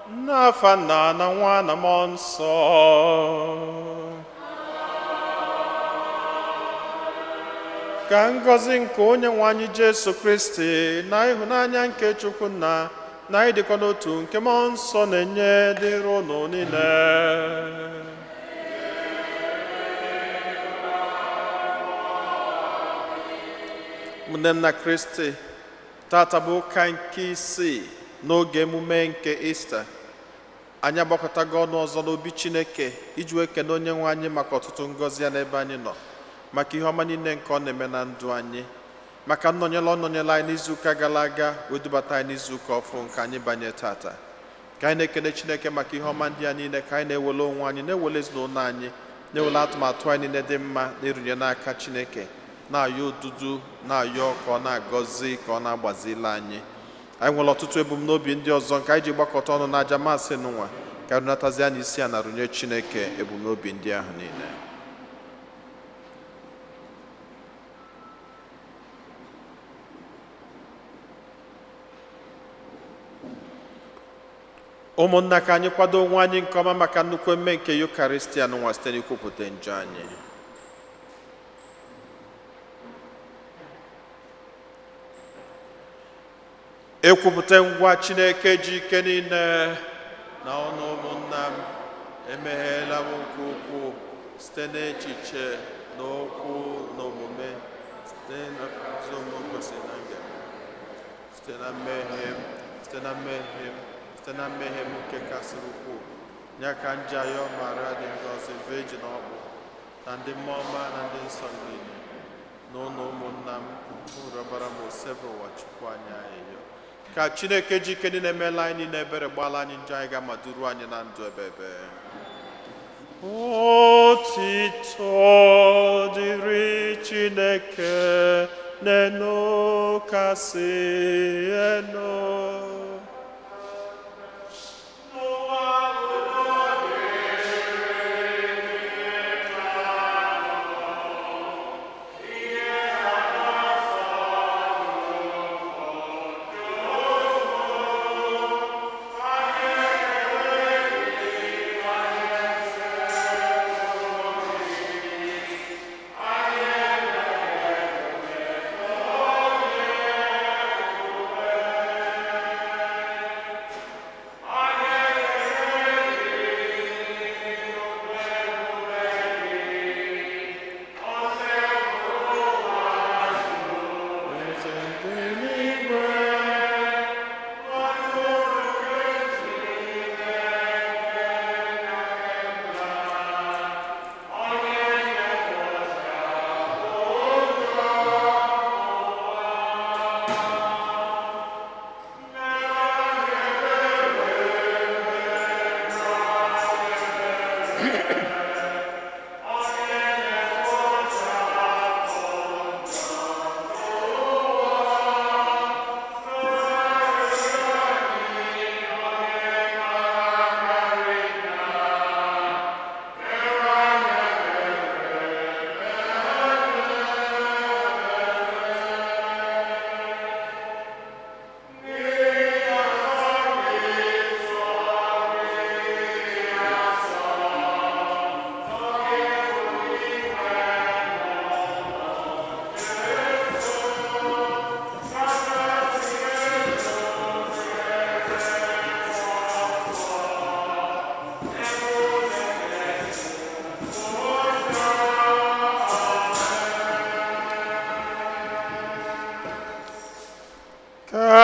n'afa Nna na Nwa na Mmụọ Nsọ. Ka ngọzi nke onye nwe anyị Jesu Kristi na ịhụnanya nke Chukwu Nna na ịdịkọ n'otu nke Mmụọ Nsọ na-enye dịrị unu niile. Ụmụnne nna Kristi, tata bụ ụka nke isii n'oge emume nke Ista. Anyị agbakọtago ọnụ ọzọ n'obi Chineke iji wee kene onye nwe anyị maka ọtụtụ ngọzi ya n'ebe anyị nọ, maka ihe ọma niile nke ọ na-eme na ndụ anyị, maka nnọnyere ọ nọnyere anyị n'izuụka gara aga wee dubata anyị n'izuụka ọfụ nke anyị banye tata. Ka anyị na-ekene Chineke maka ihe ọma ndị ya niile, ka anyị na-ewele onwe anyị, na-ewele ezinụlọ anyị, na-ewele atụmatụ anyị niile dị mma na-erunye n'aka Chineke, na-ayọ odudu, na-ayọ ka ọ na-agọzi, ka ọ na-agbazila anyị. Anyị nwere ọtụtụ ebumnobi ndị ọzọ nke anyị ji gbakọta ọnụ n'aja masị n'ụwa, ka anyị runatazi anyị isi a na runye Chineke ebumnobi ndị ahụ niile. Ụmụnna, ka anyị kwado onwe anyị nke ọma maka nnukwu emme nke Yukaristia n'ụwa site n'ikwupụta njọ anyị. Ekwupụta ngwa Chineke ji ike niile na ọnụ ụmụnna m emegheela m nke ukwuu site n'echiche na okwu na omume, site n'ụzọ m kwesịrị na ngem, site na mmehie m, site na mmehie m, site na mmehie m nke kasịrị ukwuu. Ya ka njayọ Maria dị ngọzi, Virgin ọkpụ, na ndị mmụọ ọma na ndị nsọ niile, na ụlọ ụmụnna m rịọbara m osebụ ụwa Chukwu anyị ahịhịa. Ka Chineke ji ike niile emeela anyị niile ebere, gbala anyị njọ anyị ga-ama duru anyị na ndụ ebebe. Otito dịrị Chineke n'enu kasị enu.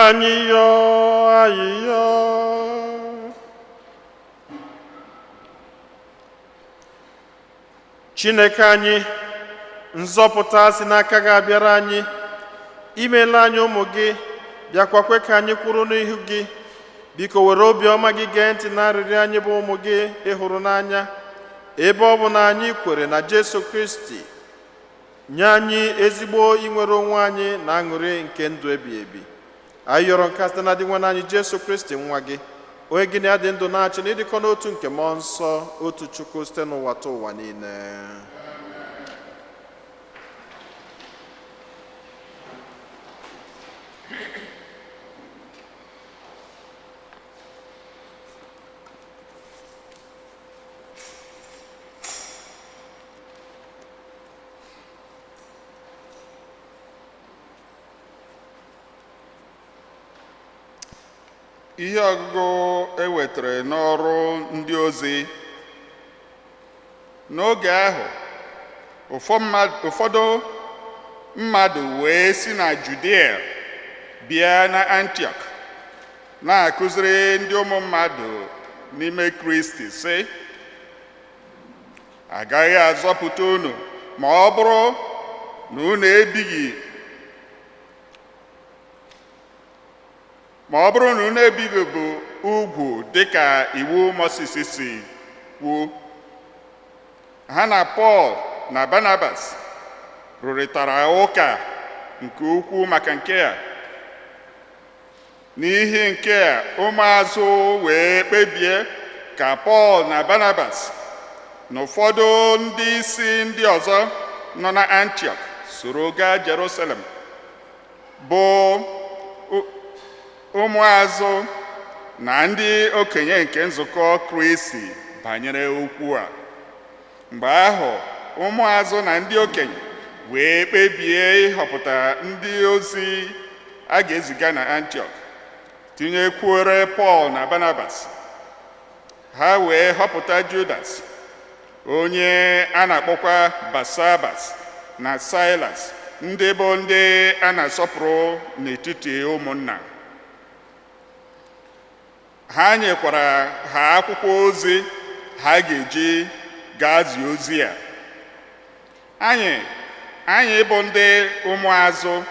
Anyị yọọ, anyị yọọ. Chineke anyị, nzọpụta si n'aka gị abịara anyị, imeela anyị ụmụ gị, bịakwa kwe ka anyị kwụrụ n'ihu gị. Biko were obiọma gị gee ntị na arịrịọ anyị bụ ụmụ gị ịhụrụ n'anya, ebe ọ bụ na anyị kwere na Jesu Kristi, nye anyị ezigbo inwere onwe anyị na aṅụrị nke ndụ ebighị ebi. Anyị yọrọ nke site na dị nwa anyị Jesu Kristi nwa gị, onye gị na-adị ndụ na-achị na ịdịkọ n'otu nke Mmụọ Nsọ, otu Chukwu site n'ụwa ta ụwa niile. ihe ọgụgụ ewetara n'ọrụ ndị ozi n'oge ahụ ụfọdụ mmadụ wee si na Judea bịa na Antioch na-akụziri ndị ụmụ mmadụ n'ime Kristi sị, agaghị azọpụta unu ma ọ bụrụ na unu ebighị bụ ugwu dịka iwu Moses si kwuo. Ha na Pọl na Barnabas rụrịtara ụka nke ukwuu maka nke a. N'ihi nke a, ụmụazụ wee kpebie ka Pọl na Barnabas na ụfọdụ ndị isi ndị ọzọ nọ na Antioch soro gaa Jerusalem bụ ụmụazụ na ndị okenye nke nzukọ Kristi banyere okwu a. Mgbe ahụ ụmụazụ na ndị okenye wee kpebie ịhọpụta ndị ozi a ga-eziga na Antioch, tinyekwuore Pọl na Barnabas. Ha wee họpụta Judas, onye a na-akpọkwa Basabas, na Silas, ndị bụ ndị a na-asọpụrụ n'etiti ụmụnna. Ha nyekwara ha akwụkwọ ozi ha ga-eji gaa zie ozi a. Anyị bụ ndị ụmụazụ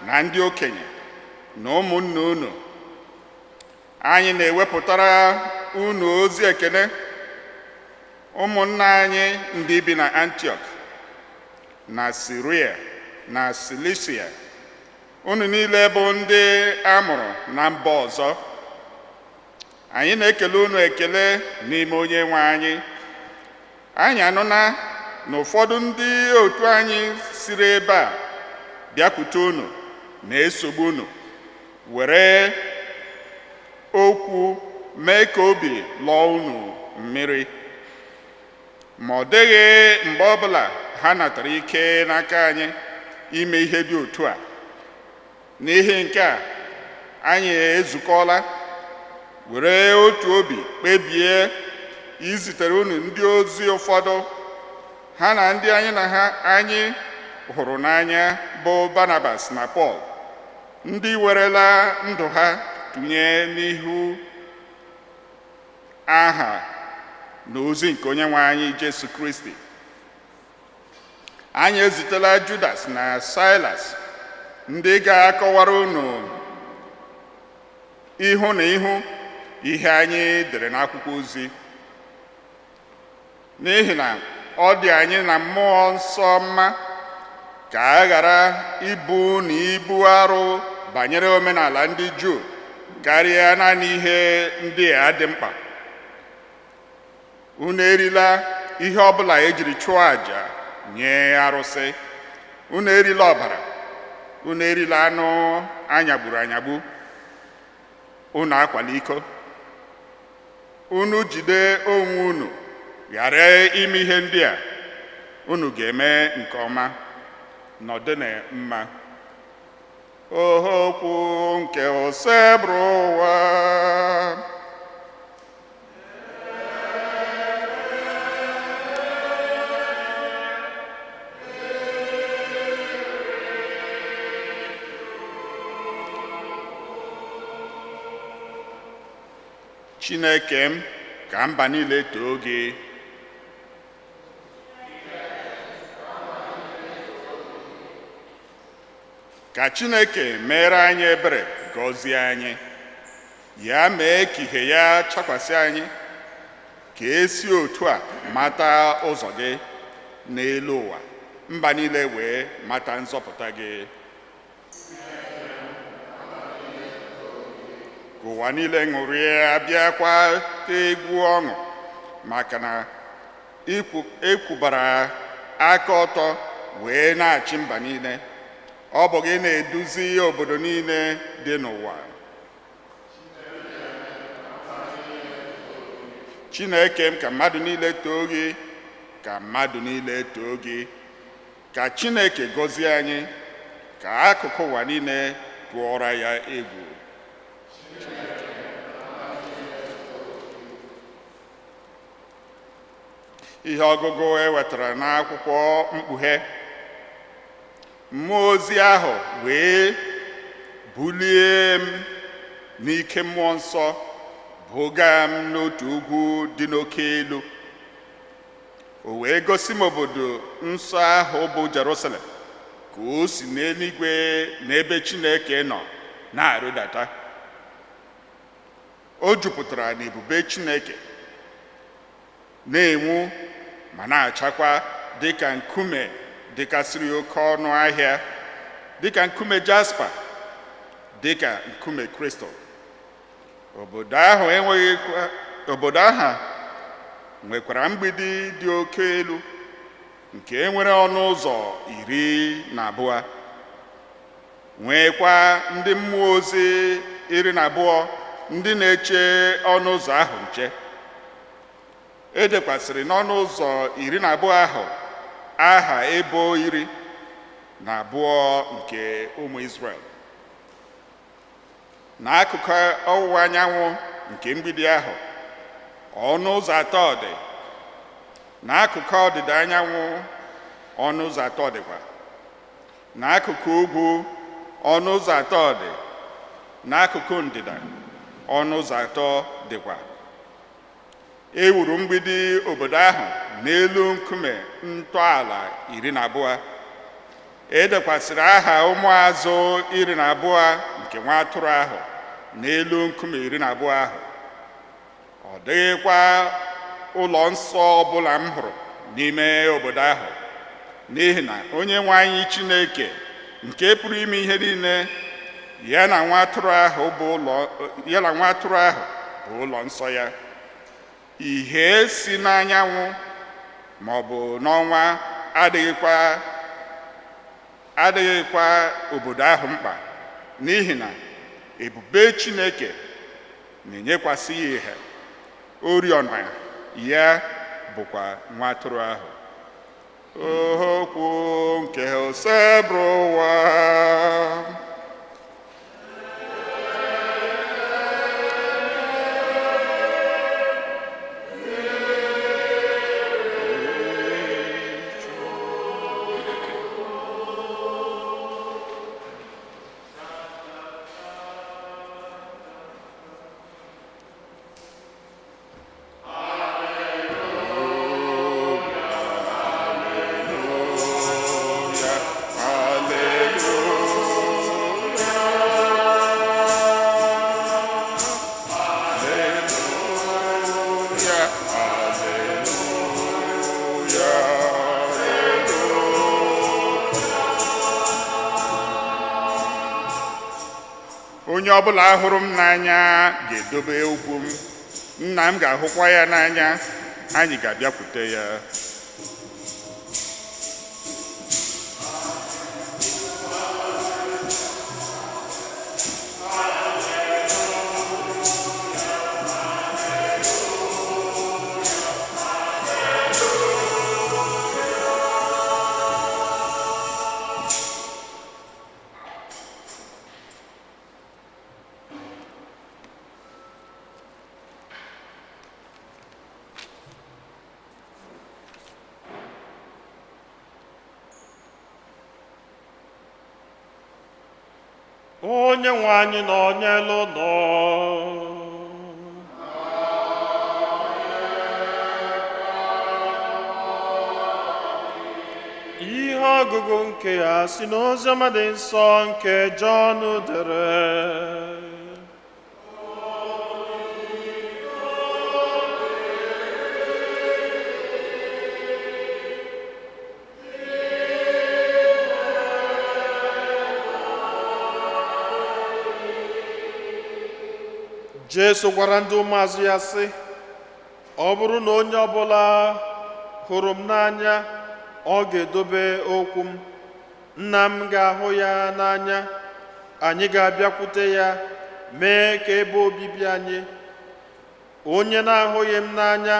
na ndị okenye na ụmụnna unu, anyị na-ewepụtara unu ozi ekele. Ụmụnna anyị ndị bi na Antioch na Siria na Silisia, unu niile bụ ndị a mụrụ na mba ọzọ, anyị na-ekele unu ekele n'ime Onyenwe anyị. Anyị anụna na ụfọdụ ndị otu anyị siri ebe a bịakwute unu na-esogbu unu, were okwu mee ka obi lọọ unu mmiri. Ma ọ dịghị mgbe ọbụla ha natara ike n'aka anyị ime ihe dị otu a. N'ihi nke a, anyị ezukọọla were otu obi kpebie izitere unu ndị ozi ụfọdụ, ha na ndị anyị na ha anyị hụrụ n'anya bụ Barnabas na Pọl, ndị werela ndụ ha tụnye n'ihu aha na ozi nke Onyenwe anyị Jesu Kristi. Anyị ezitela Judas na Silas, ndị ga-akọwara unu ihu na ihu ihe anyị dere n'akwụkwọ ozi. N'ihi na ọ dị anyị na mmụọ nsọ mma ka a ghara ibu na ibu arụ banyere omenala ndị Juu karịa naanị ihe ndị a dị mkpa. Unu erila ihe ọbụla ejiri chụọ àjà nye arụsị. Unu erila ọbara. Unu erila anụ anyagburu anyagbu. Unu akwala iko. Unu jide onwe unu ghara ime ihe ndị a. Unu ga-eme nke ọma, nọdụ na mma. Okwu nke ose bụrụ ụwa. Chineke m, ka mba niile too gị. Ka Chineke mere anyị ebere, gọzie anyị. Ya mee ka ihe ya chakwasị anyị, ka esi otu a mata ụzọ gị n'elu ụwa, mba niile wee mata nzọpụta gị. Ka ụwa niile ṅụrịa bịakwa tee egwu ọṅụ, maka na ekwubara aka ọtọ wee na-achị mba niile. Ọ bụ gị na-eduzi obodo niile dị n'ụwa. Chineke m, ka mmadụ niile too gị, ka mmadụ niile too gị. Ka Chineke gọzie anyị, ka akụkụ ụwa niile tụọra ya egwu. ihe ọgụgụ e wetara n'akwụkwọ Mkpughe. Mmụọ ozi ahụ wee bulie m n'ike mmụọ nsọ buga m n'otu ugwu dị n'oke elu. O wee gosi m obodo nsọ ahụ bụ Jerusalem ka o si n'eluigwe n'ebe Chineke nọ na-arịdata. O jupụtara n'ebube Chineke, na-enwu ma na-achakwa dịka nkume dịkasịrị oke ọnụ ahịa, dịka nkume jaspa, dịka nkume kristal. Obodo ahụ nwekwara mgbidi dị oke elu nke nwere ọnụ ụzọ 12, nwekwa ndị mmụọ ozi 12 ndị na-eche ọnụ ụzọ ahụ nche. E dekwasịrị n'ọnụ ụzọ 12 ahụ aha ebo 12 nke ụmụ Izrel. N'akụkụ ọwụwa anyanwụ nke mgbidi ahụ, ọnụ ụzọ 3 dị. N'akụkụ ọdịda anyanwụ, ọnụ ụzọ 3 dịkwa. N'akụkụ ugwu, ọnụ ụzọ 3 dị. N'akụkụ ndịda, ọnụ ụzọ 3 dịkwa. E wuru mgbidi obodo ahụ n'elu nkume ntọala 12. E dekwasịrị aha ụmụazụ 12 nke nwa atụrụ ahụ n'elu nkume 12 ahụ. Ọ dịghịkwa ụlọ nsọ ọbụla m hụrụ n'ime obodo ahụ, n'ihi na Onyenwe anyị Chineke nke pụrụ ime ihe niile ya na nwa atụrụ ahụ bụ ụlọ nsọ ya. Ìhè si n'anyanwụ ma ọ bụ n'ọnwa adịghịkwa obodo ahụ mkpa, n'ihi na ebube Chineke na-enyekwasị ya ìhè. Oriọna ya bụkwa nwa atụrụ ahụ. Okwu nke osebrụ ụwa. Onye ọbụla hụrụ m n'anya ga-edobe okwu m. Nna m ga-ahụkwa ya n'anya, anyị ga-abịakwute ya. Onyenwe anyị nọnyelu unu. Ihe ọgụgụ nke ya si n'oziọma dị nsọ nke Jọn dere. Jesu gwara ndị ụmụazụ ya sị, ọ bụrụ na onye ọbụla hụrụ m n'anya, ọ ga-edobe okwu m. Nna m ga-ahụ ya n'anya, anyị ga-abịakwute ya, mee ka ebe obibi anyị. Onye na-ahụghị m n'anya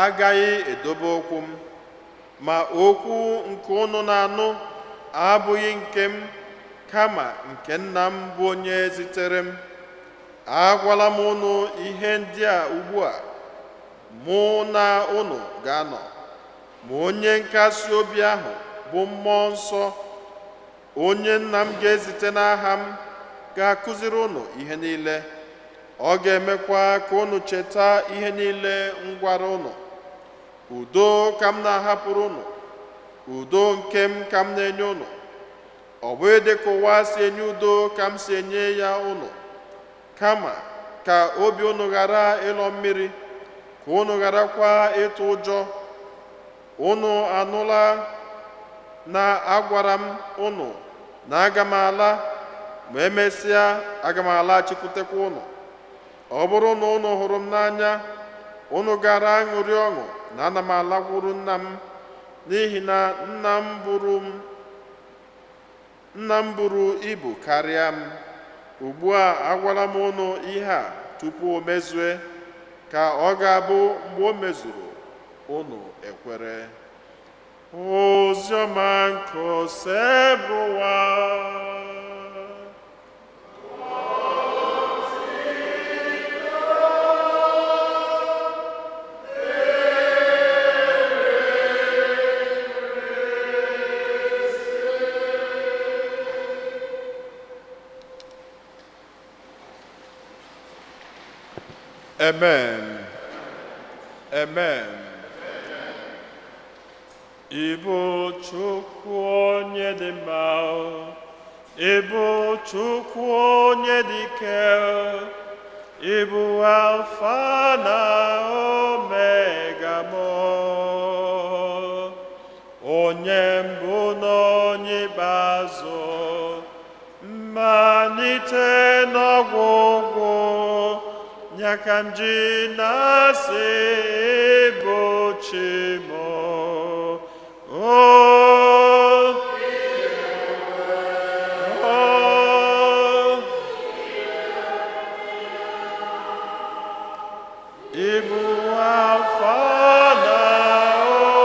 agaghị edobe okwu m. Ma okwu nke unu na-anụ abụghị nke m, kama nke Nna m bụ onye zitere m. Agwala m unu ihe ndị a ugbu a, mụ na unu ga-anọ, ma onye nkasi obi ahụ bụ Mmụọ Nsọ, onye nna m ga-ezite n'aha m, ga-akụziri unu ihe niile. Ọ ga-emekwa ka unu cheta ihe niile m gwara unu. Udo ka m na-ahapụrụ unu, udo nke m ka m na-enye unu. Ọ bụghị dị ka ụwa si enye udo ka m si enye ya unu. Kama ka obi unu ghara ịlọ mmiri, ka unu gharakwa ịtụ ụjọ. Unu anụla na agwara m unu na aga m ala, ma emesịa aga m alaghachikwutekwa unu. Ọ bụrụ na unu hụrụ m n'anya, unu gara aṅụrị ọṅụ na ana m alakwuru nna m, n'ihi na nna m buru ibu karịa m. Ugbu a agwala m unu ihe a tupu o mezue, ka ọ ga-abụ mgbe o mezuru unu ekwere. Oziọma nke ose bụ ụwa. Amen. Amen. Ịbụ Chukwu onye dị mma, ịbụ Chukwu onye dị ike, ịbụ Alfa na Omega m, onye mbụ na onye ikpeazụ, mmalite n'ọgwụgwụ. Ya ka m ji na-asị bụ Chi m. Ịbụ Alfa na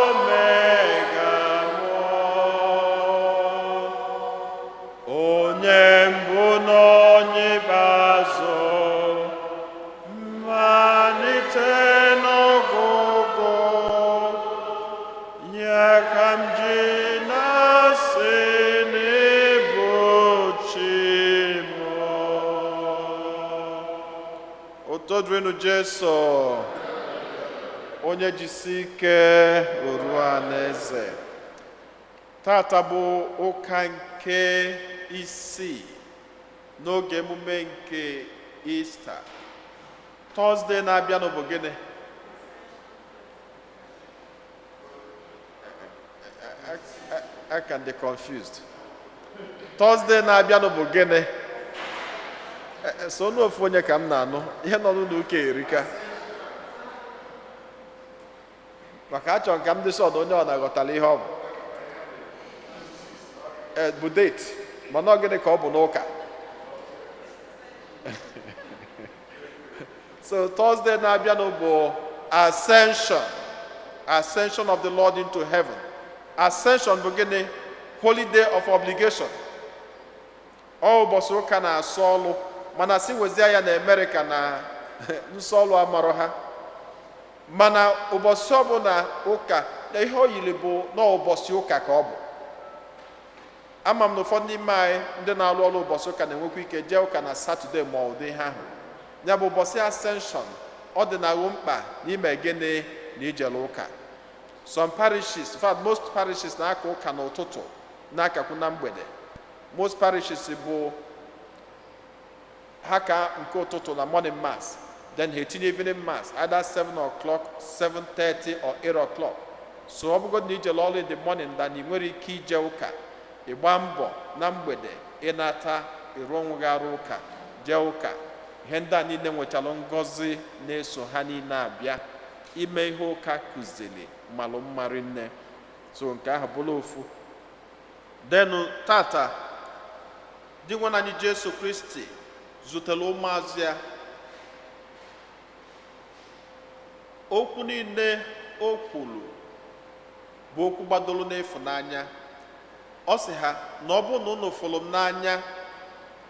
Omega m, onye mbụ na onye ikpeazụ, mmalite n'ọgwụgwụ. Ya ka m ji na-asị n'ịbụ Chi m. Ụtọ dịrịnụ Jesu, onye jisi ike ruo n'eze. Tata bụ ụka nke isii n'oge emume nke Ista. Tọzdee na-abịanụ bụ gịnị? I can be confused. Tọzdee na-abịanụ bụ gịnị? So n'ofu onye ka m na-anụ ihe nọ n'ụlọ ụka erika, maka achọrọ ka m dị sọ na onye ọ na-aghọtala ihe ọ bụ. Bụ date, mana ọ gịnị ka ọ bụ n'ụka? So Thursday na-abịanụ bụ ascension of the Lord into heaven. Ascension bụ gịnị? Holiday of obligation. Ọ ụbọchị ụka na-asọ ọlụ, mana si wezie ya na America na nsọ ọlụ amarọ ha. Mana ụbọchị ọbụla ụka, ihe o yiri bụ n'ụbọchị ụka ka ọ bụ. Ama m na ụfọdụ n'ime anyị ndị na-alụ ọrụ ụbọchị ụka na-enwekwa ike jee ụka na Satọde ma ọ dị ihe ahụ. Ya bụ ụbọchị ascension, ọ dị na mkpa n'ime gịnị na ijele ụka. Some parishes, in fact most parishes na-aka ụka n'ụtụtụ na-akakwu na mgbede. Most parishes bụ ha ka nke ụtụtụ na morning mass, then ha etinye evening mass either 7 o'clock, 7:30 or 8 o'clock. So ọ bụgodị na ijele ọrụ in the morning na ị nwere ike ije ụka, ịgba mbọ na mgbede ịnata ịrụ onwe gị arụ ụka, jee ụka. Ihe ndị a niile nwechalụ ngọzi na-eso ha niile abịa ime ihe ụka kụziri malụ mmarị nne. So nke ahụ bụrụ ofu. Denu tata dị nwa anyị Jesu Kristi zutere ụmụazụ ya. Okwu niile o kwuru bụ okwu gbadoro n'ịfụnanya. Ọ sị ha na ọ bụ na unu fụrụ m n'anya,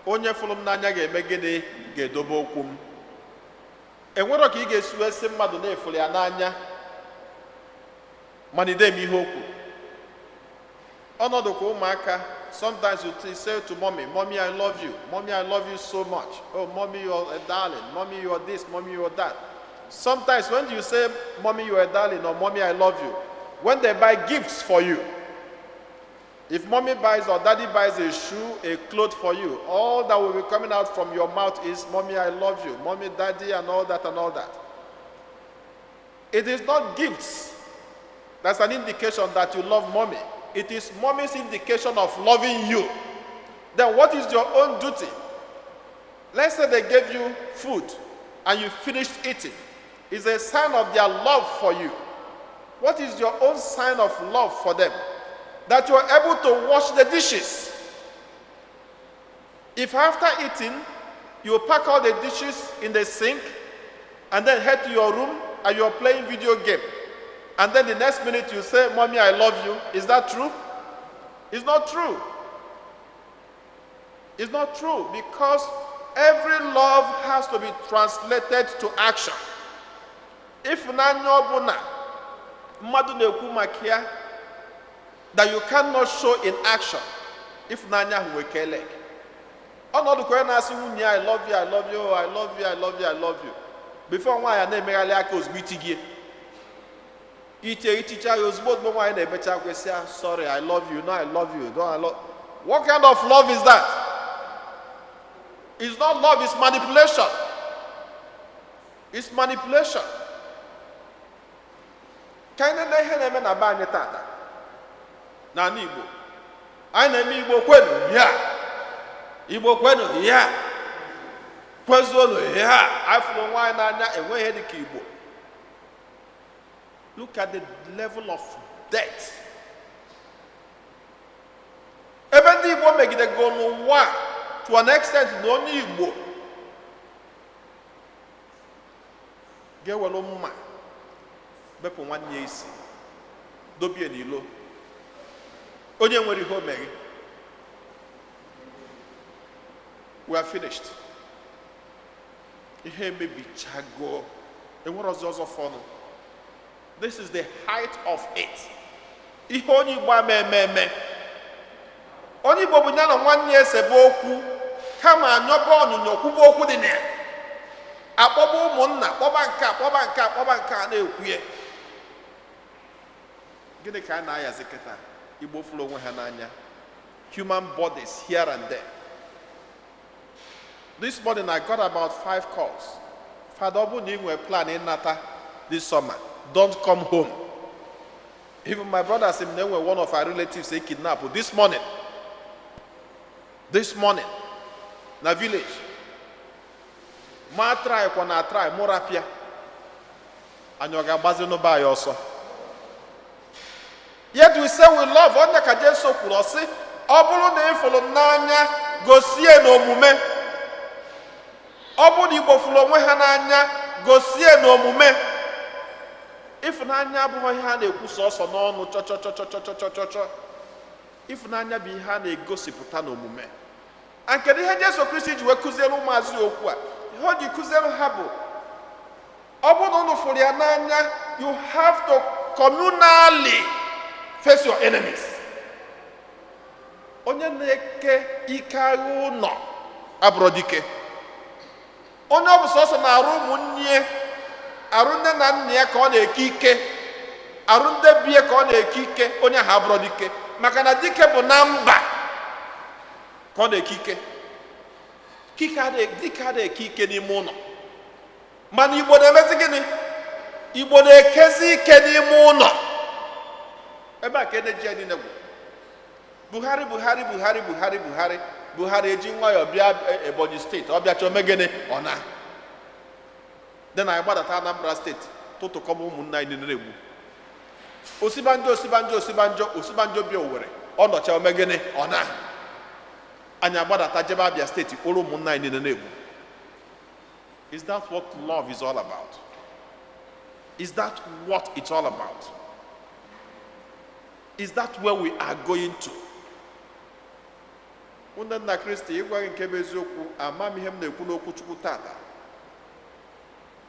onye fụrụ m n'anya ga-eme gịnị? Ga-edobe okwu m. enwero ka ị ga-esi wee sị mmadụ na-efuli ya n'anya mana ide m ihe okwu. Ọnọdụ ka ụmụaka, sometimes you say to mommy, "Mommy, I love you. Mommy, I love you so much. Oh, mommy, you're a darling. Mommy, you're this. Mommy, you're that." Sometimes when you say, "Mommy, you're a darling," or "Mommy, I love you," when they buy gifts for you, if mommy buys or daddy buys a shoe, a cloth for you, all that will be coming out from your mouth is, "Mommy, I love you. Mommy, daddy," and all that and all that. It is not gifts that's an indication that you love mommy. It is mommy's indication of loving you. Then what is your own duty? Let's say they gave you food and you finished eating. It's a sign of their love for you. What is your own sign of love for them? That you are able to wash the dishes. If after eating, you pack all the dishes in the sink and then head to your room and you're playing video game, and then the next minute you say, "Mommy, I love you," is that true? It's not true. It's not true, because every love has to be translated to action. If that you cannot show in action, if nanya huwekele, ọnọdụ ka na asị nwunye, "I love you, I love you, I love you, I love you, I love you," before nwa ya na-emegharị aka ozugbo itigie iticha ya ozugbo nwaanyị na-emecha kwesị, "Sorry, I love you, no, I love you, don't I love." What kind of love is that? It's not love, it's manipulation. It's manipulation. Ka anyị na-ihe na-eme na be anyị tata na Igbo, anyị na-eme Igbo kwenu ya, Igbo kwenu ya, kwezuolu ya, afụrụ nwaanyị n'anya, enweghị ihe dị ka Igbo. Look at the level of debt. Ebe ndị Igbo megidego n'ụwa to an extent na onye Igbo ga-ewere mma bepụ nwanne ya isi, dobie n'ilo, onye nwere ihe o mere. We are finished. Ihe emebichago, enwere ọzọ fọnụ. This is the height of it. Ihe onye Igbo eme. Onye Igbo bụ ya na nwanne ya esebe okwu, kama anyọba ọnyụnyọ kwuba okwu dị na ya. Akpọba ụmụnna, kpọba nke a na-ekwu ya. Gịnị ka a na-ayazi kịta? Igbo fụrụ onwe ha n'anya. Human bodies here and there. This morning I got about 5 calls. Father, ọ bụ na ị nwere plan ịnata this summer, don't come home. Even my brother said, one of our relatives say kidnapped this morning. Na village. Ma try kwa na try morapia. Anyoga bazi no ba yoso. Yet we say we love onye ka Jesu kwuru sị, ọ bụrụ na ịfụrụ n'anya gosie n'omume. Ọ bụrụ na Igbo fụrụ onwe ha n'anya gosie n'omume. Ịfụnanya abụghị ihe a na-ekwu sọsọ n'ọnụ chọ. Ịfụnanya bụ ihe a na-egosipụta n'omume. Kedu ihe Jesu Kristi ji wee kụziere ụmụazụ okwu a? Ihe o ji kụziere ha bụ, ọ bụrụ na unu fụrụ ya n'anya, you have to communally face your enemies. Onye na-eke ike agha ụlọ abụrụ dike. Onye ọ bụ sọsọ na-arụ ụmụnne, arụ nne na nna ya ka ọ na-eke ike, arụ ndị bie ka ọ na-eke ike, onye ahụ abụrụ dike. Maka na dike bụ na mba ka ọ na-eke ike. Dike adịghị ike n'ime ụlọ. Mana Igbo na-emezi gịnị? Igbo na-ekezi ike n'ime ụlọ. Ebe a ka eneji ya niile bụ Buhari eji nwayọọ bịa Ebonyi steeti, ọ bịacha ome gịnị? Ọ na dị na gbadata Anambra steeti tụtụkọba ụmụnna anyị niile egbu. Osibanjo bịa Owerri, ọ nọcha ome gịnị? Ọ na anyị agbadata jebe Abia steeti kpụrụ ụmụnna anyị niile egbu. Is that what love is all about? Is that what it's all about? Is that where we are going to? Ụmụnne nna Kristi, ịgwa gị nke bụ eziokwu, amamihe m na-ekwu n'okwu Chukwu tata.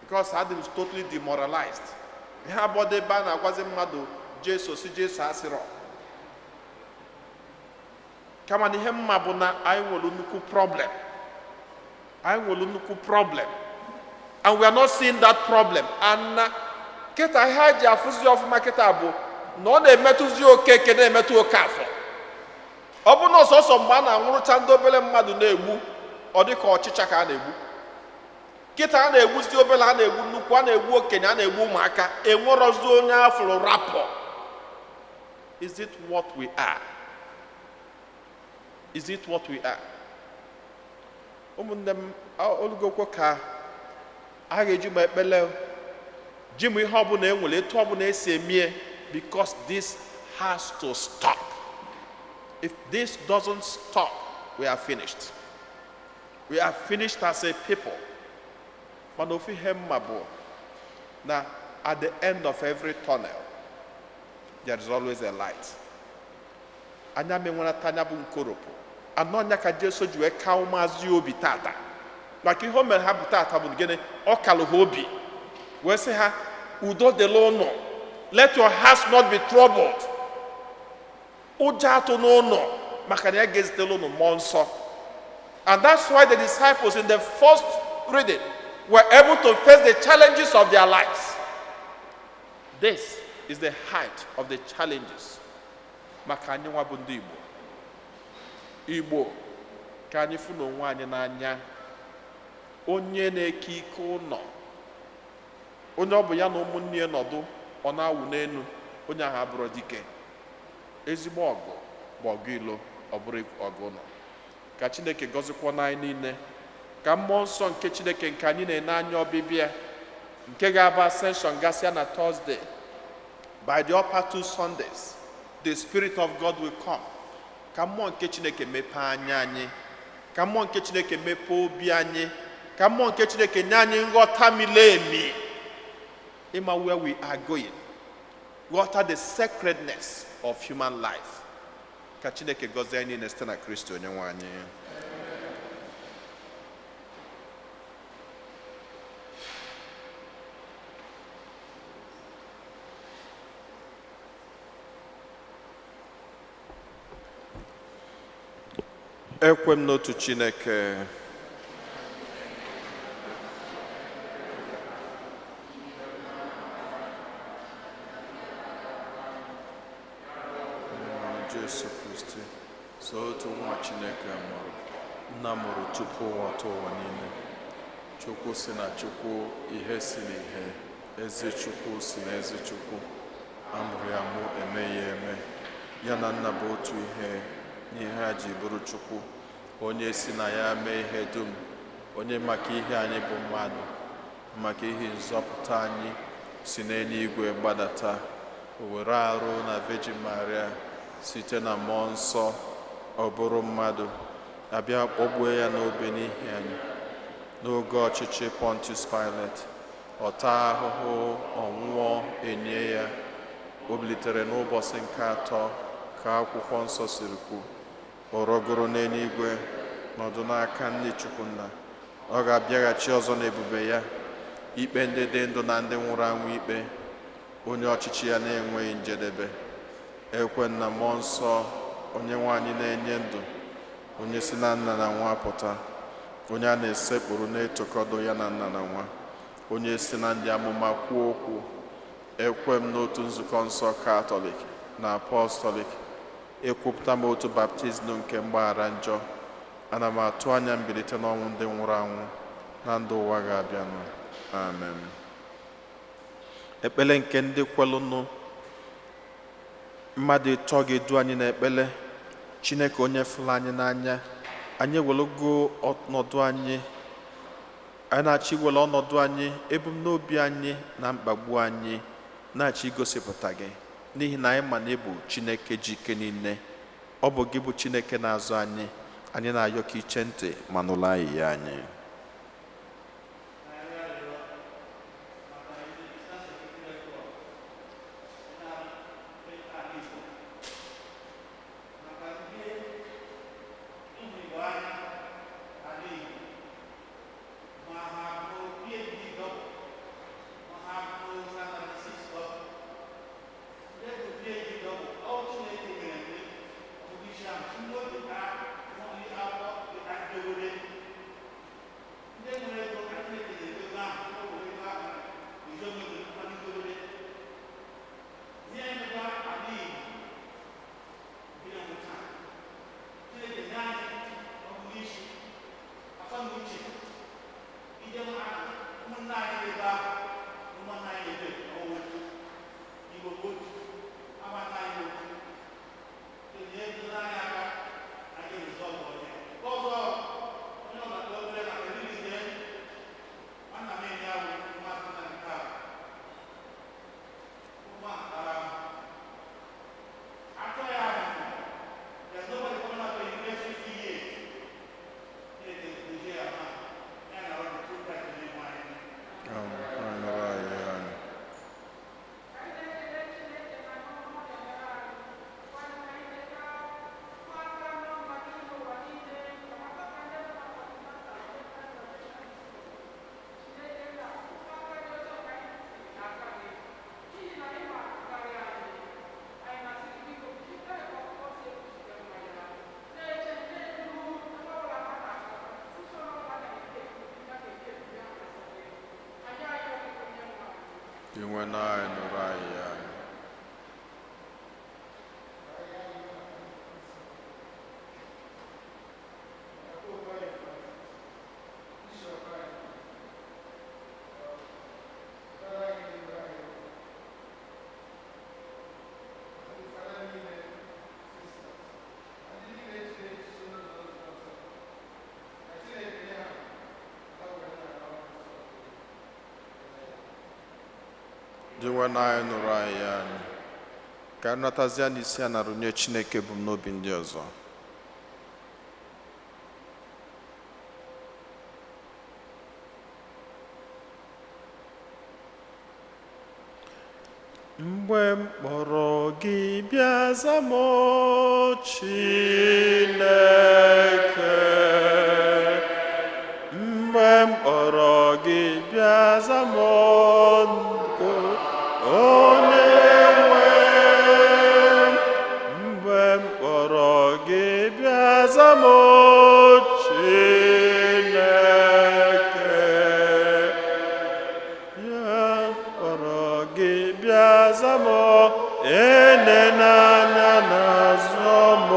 because Adam is totally demoralized. Ihe abụọ ebe a na-agwazi mmadụ Jesu si Jesu asịrọ. Kama na ihe mma bụ na anyị nwere nnukwu problem. Anyị nwere nnukwu problem. And we are not seeing that problem. And kịta ihe a ji afụzi ọfụma kịta bụ na ọ na-emetụzi okeke na-emetụ oke afọ. Ọ bụ na ọsọsọ mgbe a na-anwụrụcha ndị obere mmadụ na-egbu, ọ dị ka ọchịcha ka a na-egbu. Kịta a na-egbuzi obere, a na-egbu nnukwu, a na-egbu okenye, a na-egbu ụmụaka, enwerozi onye afụrụ rapọ. Is it what we are? Is it what we are? Ụmụnne m, olugokwo ka a ga-eji m ekpele ji m ihe ọbụla enwere etu ọbụla esi emie, because this has to stop. If this doesn't stop, we are finished. We are finished as a people. But ofu ihe mma bụ na at the end of every tunnel, there is always a light. Anya menwena tanya bụ nkoropụ. Anọ nya ka Jesu ji wee ka ụmụazụ obi tata. Maka ihe o mere ha bụ tata bụ gịnị? Ọ kalụ ha obi. Wee sị ha, udo dịla unu. Let your hearts not be troubled. Ụjọ atụ n'ụnọ maka na ya ga-ezitela unu mmụọ nsọ. And that's why the disciples in the first reading were able to face the challenges of their lives. This is the height of the challenges. Maka anyị nwa bụ ndị Igbo. Igbo ka anyị fụ n'onwe anyị n'anya. Onye na-eke ike ụnọ, onye ọ bụ ya na ụmụnne ya nọdụ, ọ na-awụ n'elu, onye ahụ abụrụ dike. Ezigbo ọgụ bụ ọgụ ilo, ọ bụrụ ọgụ ụnọ. Ka Chineke gọzikwa n'anyị niile. Ka mmụọ nsọ nke Chineke nke anyị na-ene anya ọbịbịa, nke ga-abụ ascension gasịa na Thursday. By the upper 2 Sundays, the Spirit of God will come. Ka mmụọ nke Chineke mepee anya anyị. Ka mmụọ nke Chineke mepee obi anyị. Ka mmụọ nke Chineke nye anyị nghọta mile emi. Ịma where we are going. Ghọta the sacredness of human life. Ka Chineke gọzie anyị niile site na Kristo Onyenwe anyị. Ekwe m n'otu Chineke. Jesu Kristi, so otu nwa Chineke mụrụ, nna mụrụ tupu ụwa tụọ ụwa niile. Chukwu si na Chukwu, ihe si n'ihe, ezi Chukwu si na ezi Chukwu. Amụrụ ya mụ, eme ya eme. Ya na nna bụ otu ihe, n'ihe a ji bụrụ Chukwu. Onye si na ya mee ihe dum, onye maka ihe anyị bụ mmadụ, maka ihe nzọpụta anyị si n'eluigwe gbadata, o were arụ na Virgin Maria site na mmụọ nsọ, ọ bụrụ mmadụ, abịa kpọgbuo ya n'obe n'ihi anyị. N'oge ọchịchị Pontius Pilate, ọ taa ahụhụ, ọnwụọ, enye ya. O bilitere n'ụbọchị nke atọ ka akwụkwọ nsọ siri kwu. O rọgoro n'eluigwe, nọdụ n'aka ndị Chukwunna. Ọ ga-abịaghachi ọzọ n'ebube ya, ikpe ndị dị ndụ na ndị nwụrụ anwụ ikpe. Onye ọchịchị ya na-enweghị njedebe. Ekwe na mmụọ nsọ, onye nwe anyị na-enye ndụ, onye si na nna na nwa pụta, onye a na-esekpụrụ na-etokọdo ya na nna na nwa, onye si na ndị amụma kwuo okwu. Ekwe m n'otu nzukọ nsọ Katọlik na Apọstọlik. Ekwupụta m otu baptizim nke mgbaghara njọ. Ana m atụ anya mbilite n'ọnwụ ndị nwụrụ anwụ na ndụ ụwa ga-abịanụ. Amen. Ekpele nke ndị kwelụnụ. Mmadụ ịtọ ga-edu anyị n'ekpele. Chineke onye fụrụ anyị n'anya, anyị ewelugo ọnọdụ anyị, anyị na-achọ iwere ọnọdụ anyị, ebumnobi anyị na mkpagbu anyị na-achọ igosipụta gị, n'ihi na anyị ma na ịbụ Chineke ji ike niile. Ọ bụ gị bụ Chineke na-azụ anyị. Anyị na-ayọ ka iche ntị ma nụrụ anyị ya anyị. Inwe na anyị nụrụ anyị ya. Inwe na anyị nụrụ anyị ya. Ka anyị natazia n'isi a narụ nye Chineke bụ n'obi ndị ọzọ. Mgbe m kpọrọ gị bịa za m, Chineke, mgbe m kpọrọ gị bịa za m, onye nwe m, mgbe m kpọrọ gị bịa za m, Chineke, bịa kpọrọ gị bịa za m, enenanya n'azụ m.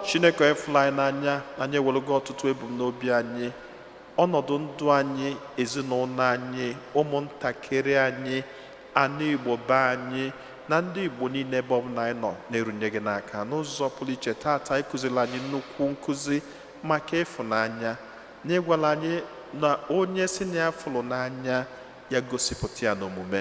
Chineke efula anyị n'anya, anyị ewelugo ọtụtụ ebumnobi anyị, ọnọdụ ndụ anyị, ezinụlọ anyị, ụmụntakịrị anyị, anụ Igbo be anyị, na ndị Igbo niile ebe ọbụla anyị nọ na-erunye gị n'aka. N'ụzọ pụrụ iche tata ịkụziri anyị nnukwu nkụzi maka ịfụnanya, na ịgwala anyị na onye si na ya fụrụ n'anya ya gosipụta ya n'omume.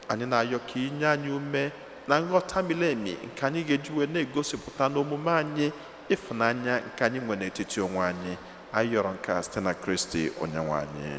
Anyị na-ayọ ka inye anyị ume na nghọta miri emi nke anyị ga-eji wee na-egosipụta n'omume anyị ịfụnanya nke anyị nwere n'etiti onwe anyị. Anyị yọrọ nke a site na Kristi Onyenwe anyị.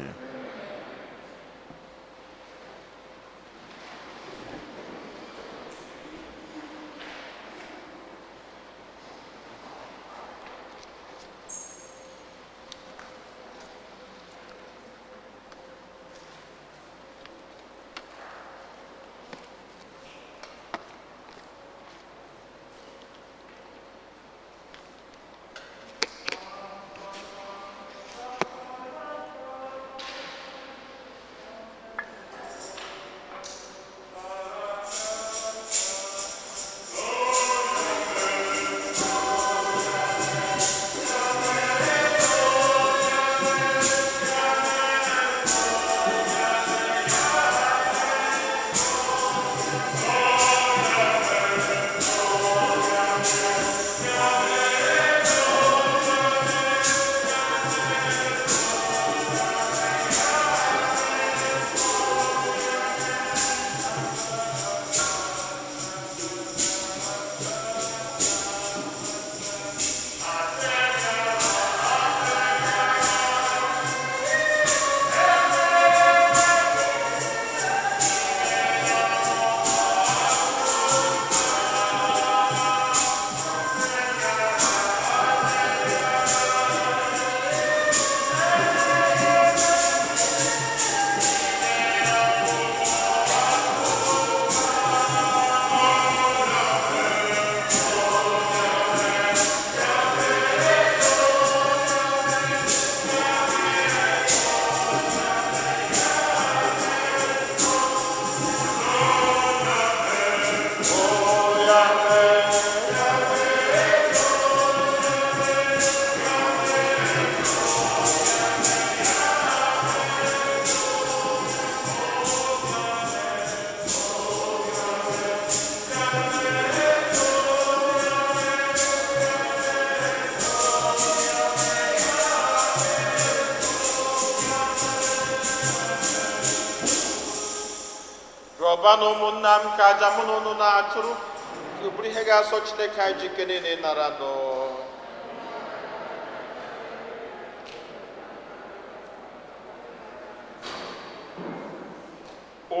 Ọbanụ ụmụnna m ka aja mụ na unu na-achụrụ ka ọ bụrụ ihe ga-asọ Chineke anyị ji ike niile nara nụ.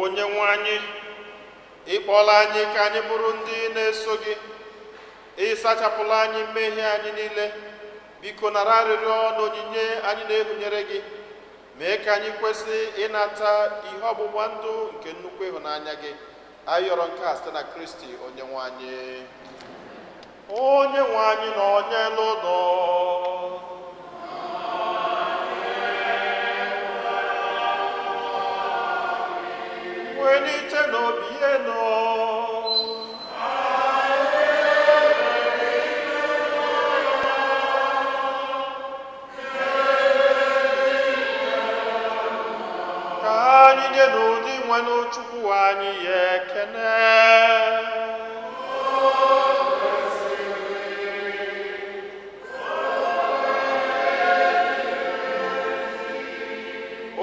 Onye nwe anyị, ịkpọla anyị ka anyị bụrụ ndị na-eso gị, ịsachapụla anyị mmehie anyị niile. Biko nara arịrịọ na onyinye anyị na-ehunyere gị, mee ka anyị kwesị ịnata ihe ọgbụgba ndụ nke nnukwu ịhụnanya gị. Anyị yọrọ nke a site na Kristi onye nwe anyị. Onye nwe anyị na onye lụnọ wenite n'obi eno. Ka anyị nye n'ụdị nwe n'Chukwu anyị ya ekene.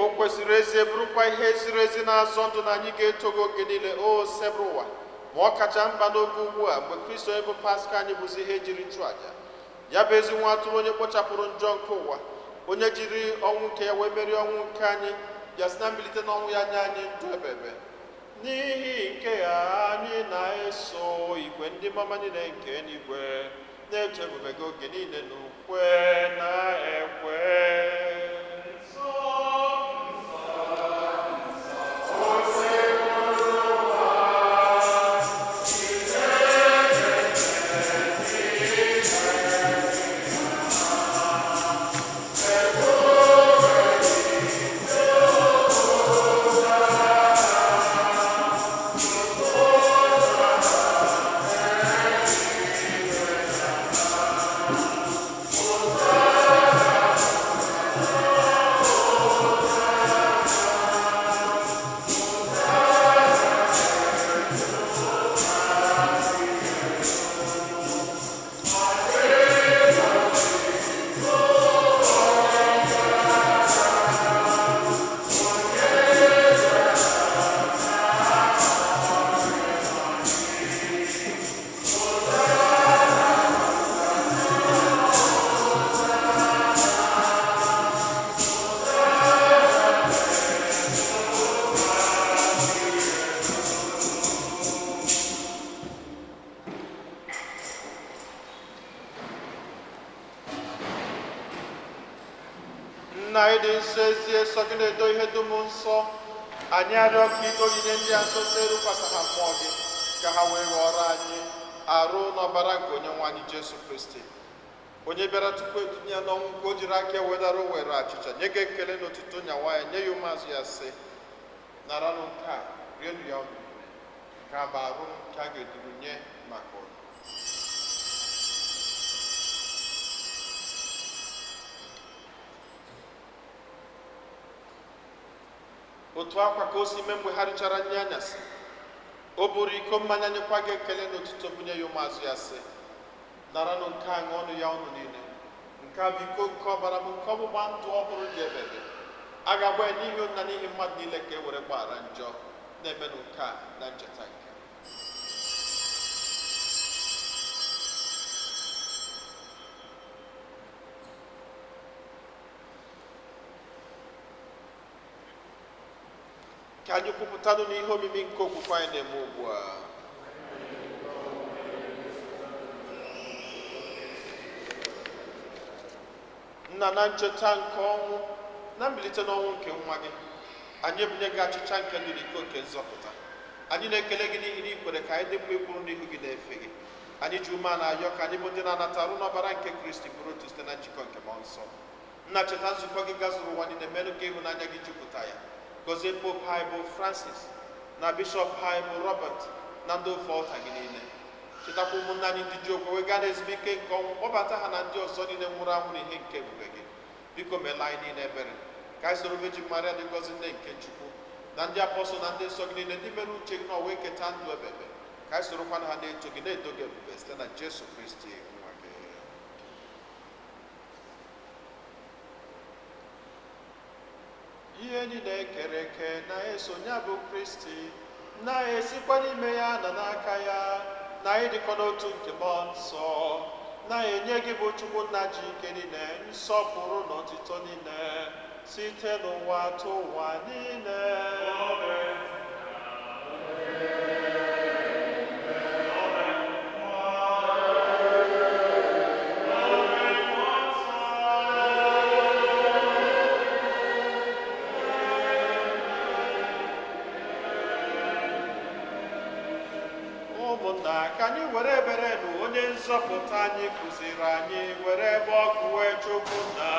O kwesịrị ezi bụrụkwa ihe ziri ezi na-azọ ndụ na anyị ga-eto gị oge niile o sebụrụ ụwa ma ọ kacha mba n'oge ugbu a mgbe Kristo onye bụ Paska anyị bụzi ihe jiri chụọ aja ya bụ ezi nwa atụrụ onye kpochapụrụ njọ nke ụwa onye jiri ọnwụ nke ya wee merie ọnwụ nke anyị ya si na mbilite n'ọnwụ ya nye anyị ndụ ebebe n'ihi nke ya anyị na-eso igwe ndị mama niile nke eluigwe na-eto ebube gị oge niile n'ukwe na ekwe. Nna ịdị nsọ ezi eso gị na-edo ihe dum nsọ anyị arịọ ka ide onyinye ndị a nsọ na-erukwasa ha mmụọ gị ka ha wee ghọrọ anyị arụ n'ọbara nke onye nwe anyị Jesu Kristi onye bịara tupu edunye ya n'ọnwụ nke o jiri aka wedara o were achịcha nye gị ekele n'otuto nyawa ya nye ya ụmụazụ ya sị naranụ nke a rienụ ya ọnụ nke a bụ arụ nke a ga-eduru nye maka ụlọ. Otu akwa ka o si mee mgbe ha richara nri anyasị o buru iko mmanya nyekwa gị ekele n'otuto bunye ya ụmụazụ ya sị naranụ nke a ṅụọnụ ya ọnụ niile nke a bụ iko nke ọbara m nke ọgbụgba ndụ ọhụrụ dị ebebe a ga-agba ya n'ihi na n'ihi mmadụ niile ka e were gbaghara njọ na-emenụ nke a na ncheta nke ka anyị kwupụtanụ n'ihe omimi nke okwukwe anyị na-eme ugbu a. Nna, na ncheta nke ọnwụ na mbilite n'ọnwụ nke nwa gị anyị ebunye gị achịcha nke ndụ na iko nke nzọpụta anyị na-ekele gị n'ihi na ị kwere ka anyị dị mma ikwuru n'ihu gị na-efe gị anyị ji ume na-ayọ ka anyị bụ ndị na-anata arụ n'ọbara nke Kristi bụrụ otu site na njikọ nke mmụọ nsọ. Nna, cheta nzukọ gị gazuru ụwa niile merụ ka ịhụnanya gị jupụta ya gọzie pope anyị bụ Francis na bishọp anyị bụ Robert na ndị ofe ọta gị niile chetakwa ụmụnne anyị ndị ji okwe wega na ezumike nke ọnwụ kpọbata ha na ndị ọzọ niile nwụrụ anwụ n'ihe nke ebube gị biko meela anyị niile ebere ka anyị soro Virgin Maria dị ngọzi nne nke Chukwu na ndị apọstọl na ndị nsọ gị niile ndị mere uche gị na ọwa eketa ndụ ebebe ka anyị sorokwana ha na-eto gị na-edo gị ebube site na Jesu Kristi nwa gị. Ihe niile kere eke na-esonye bụ Kristi na-esikwa n'ime ya na n'aka ya na ịdịkọ n'otu nke mmụọ nsọ na-enye gị bụ Chukwu nna ji ike niile nsọpụrụ na ọtụtụ niile site n'ụwa atọ ụwa niile. Ụmụnna, ka anyị were ebere na onye nzọpụta anyị kụziri anyị were ebe ọkụ wee Chukwu nna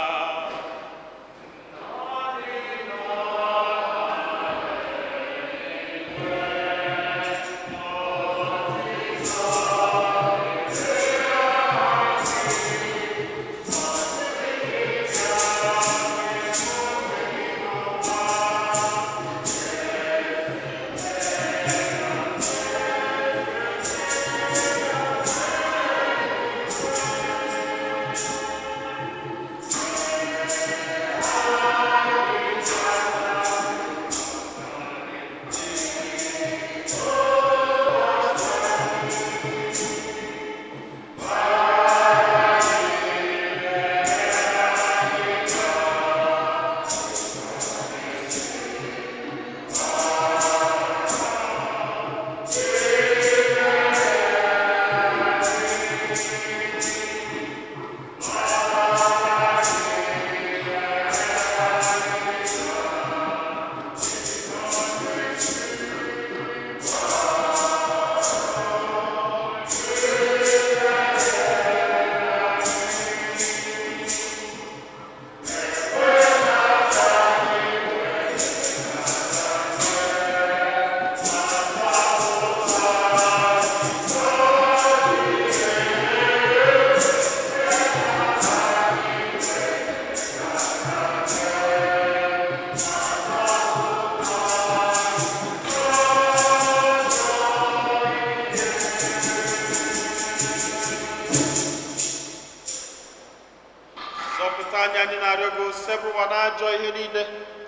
gị osebụwa n'ajọ ihe niile,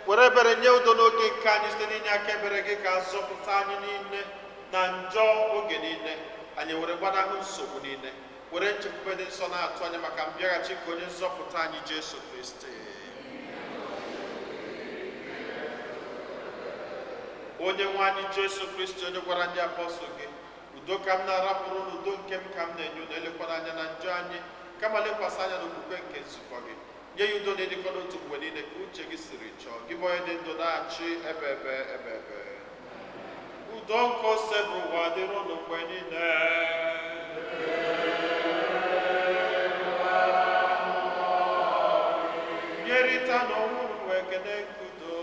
were ebere nye udo n'oge nke anyị site n'inye aka ebere gị ka zọpụta anyị niile na njọ oge niile. Anyị were gbanahụ nsogbu niile, were nchekwube dị nsọ na-atụ anya maka mbịaghachi ka onye nzọpụta anyị Jesu Kristi. Onye nwe anyị Jesu Kristi, onye gwara ndị apọstụl gị, udo ka m na-arapụrụ n'udo nke m ka m na-enye unu, elekwara anya na njọ anyị, kama lekwasị anya n'okwukwe nke nzukọ gị. Nye ya udo na-edikọ n'otu mgbe niile ka uche gị siri chọọ, gị bụ onye dị ndụ na-achị ebe ebe. Udo nke ose bụ ụwa dịrị unu mgbe niile. Nyerịta n'onwe unu ekele nke udo.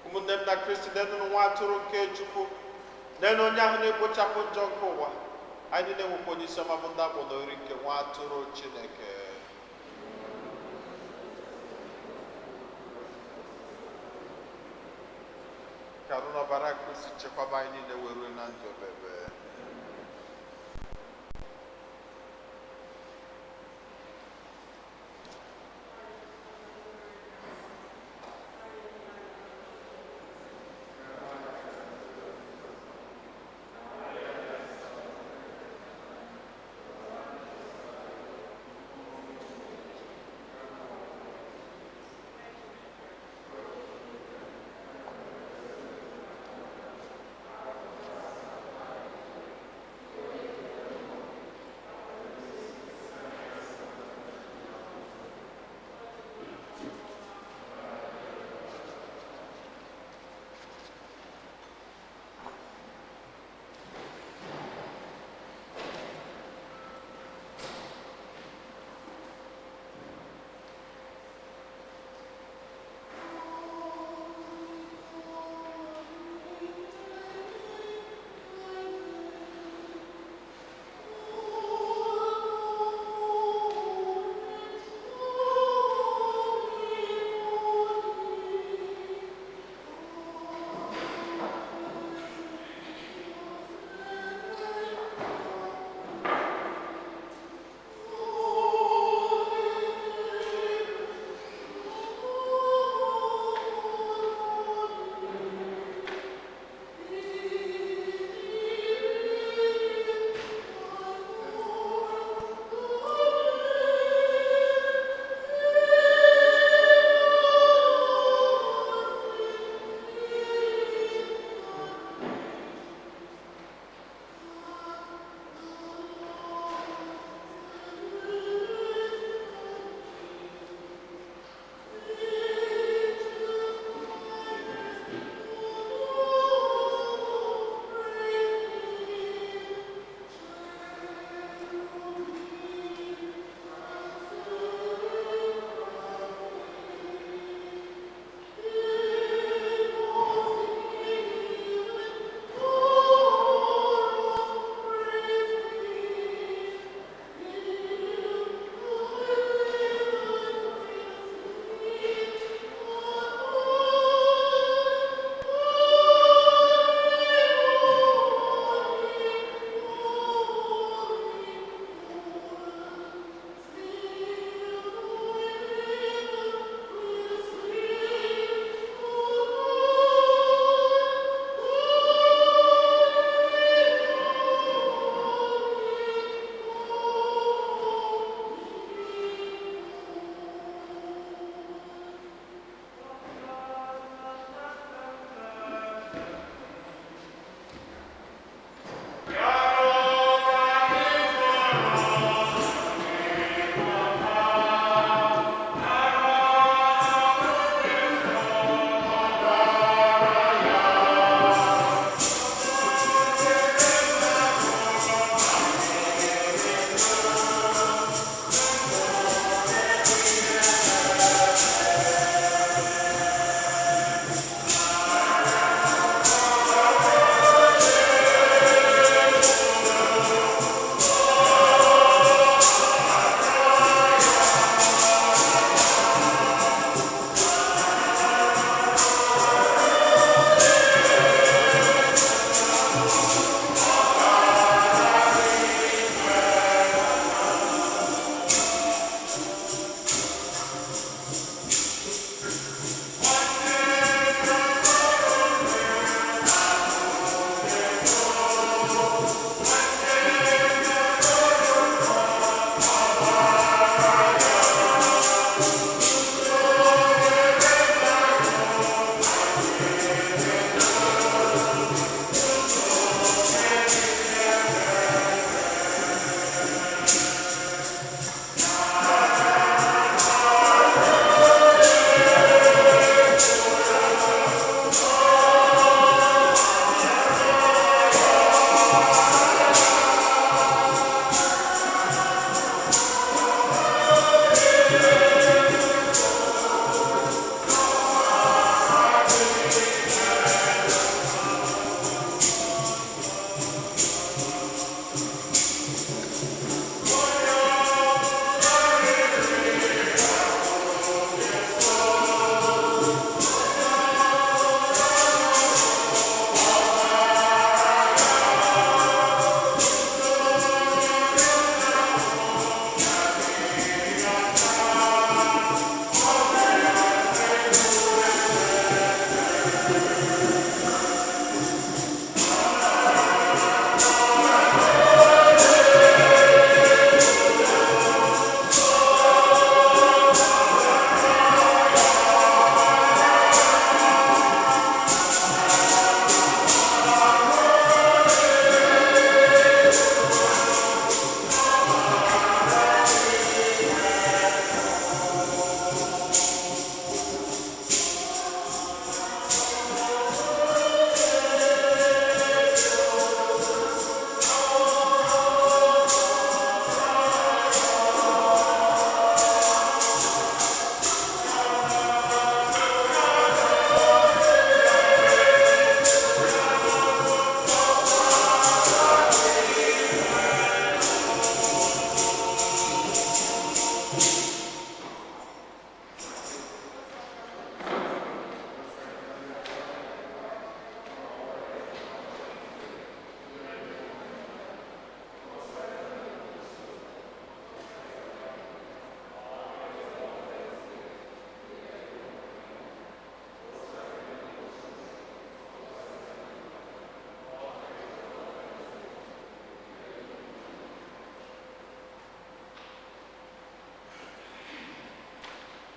Ụmụnne m na Kristi, nenụ nwa atụrụ nke Chukwu, nenụ onye ahụ na-ekpochapụ njọ nke ụwa. Anyị na-enwekwa onye isi ọma bụ ndị akpọ n'ori nke nwa atụrụ Chineke. Ka arụ n'ọbara Kristi chekwaba anyị niile wee ruo na ndụ ebebe.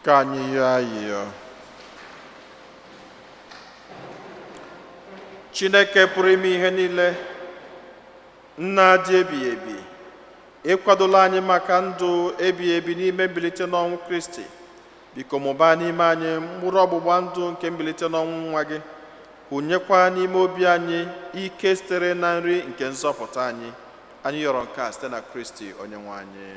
Ka anyị yọọ ayịyọ. Chineke pụrụ ime ihe niile, nna dị ebighị ebi, ịkwadola anyị maka ndụ ebighị ebi n'ime mbilite n'ọnwụ Kristi. Biko mụbaa n'ime anyị mkpụrụ ọgbụgba ndụ nke mbilite n'ọnwụ nwa gị, hụnyekwa n'ime obi anyị ike sitere na nri nke nzọpụta anyị. Anyị yọrọ nke a site na Kristi Onyenwe anyị.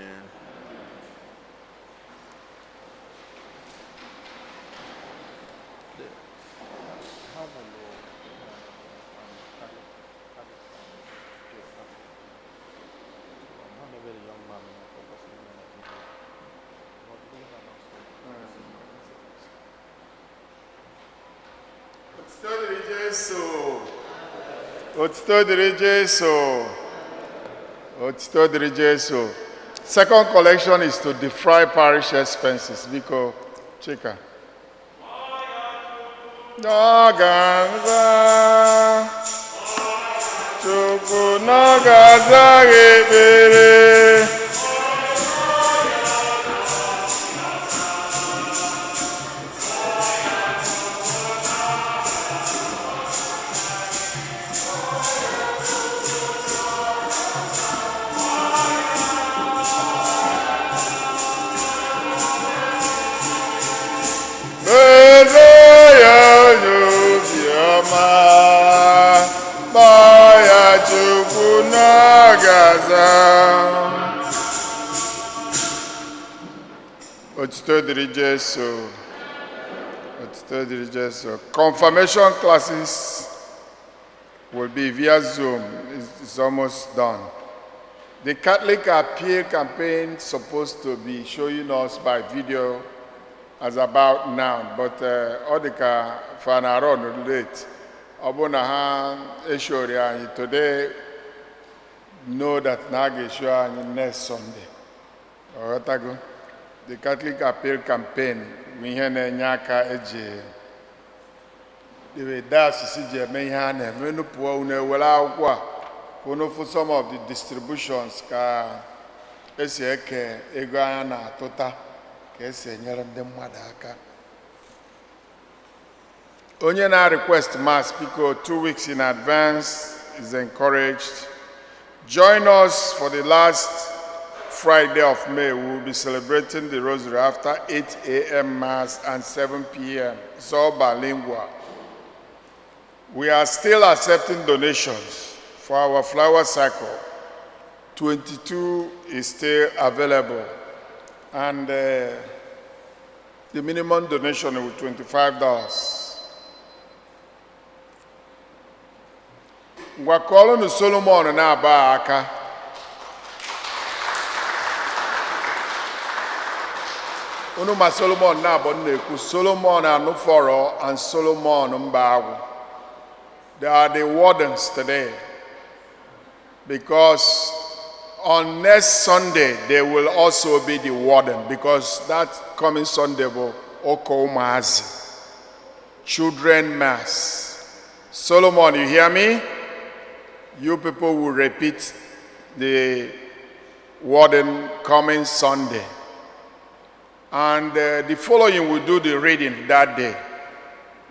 Otito dịrị Jesu. Otito dịrị Jesu. Second collection is to defray parish expenses. Biko Chika. Nagaza. Chukwu nagaza ebere. Otito dịrị Jesu. Otito dịrị Jesu. Confirmation classes will be via Zoom. It's almost done. The Catholic Appeal campaign is supposed to be showing us by video as about now, but Odika Fanaron late. Obuna ha eshori anyị today. Know that Nagi show anyị next Sunday. Otago. The Catholic Appeal campaign, we have nyaka eje. The dash CJ mehane, menu poor une wala kwa. Kono for some of the distributions ka eseke egana na tota kese nyerem dem madaka. Onye na request mass because 2 weeks in advance is encouraged. Join us for the last Friday of May. We will be celebrating the Rosary after 8 a.m. Mass and 7 p.m. It's all bilingual. We are still accepting donations for our flower cycle. 22 is still available. And the minimum donation is $25. We're calling the Solomon and Abaka. Unuma Solomon na bonneku Solomon Anuforo and Solomon Mbagu. They are the wardens today. Because on next Sunday they will also be the warden, because that coming Sunday will Oko Mass. Children Mass. Solomon, you hear me? You people will repeat the warden coming Sunday. And the following will do the reading that day.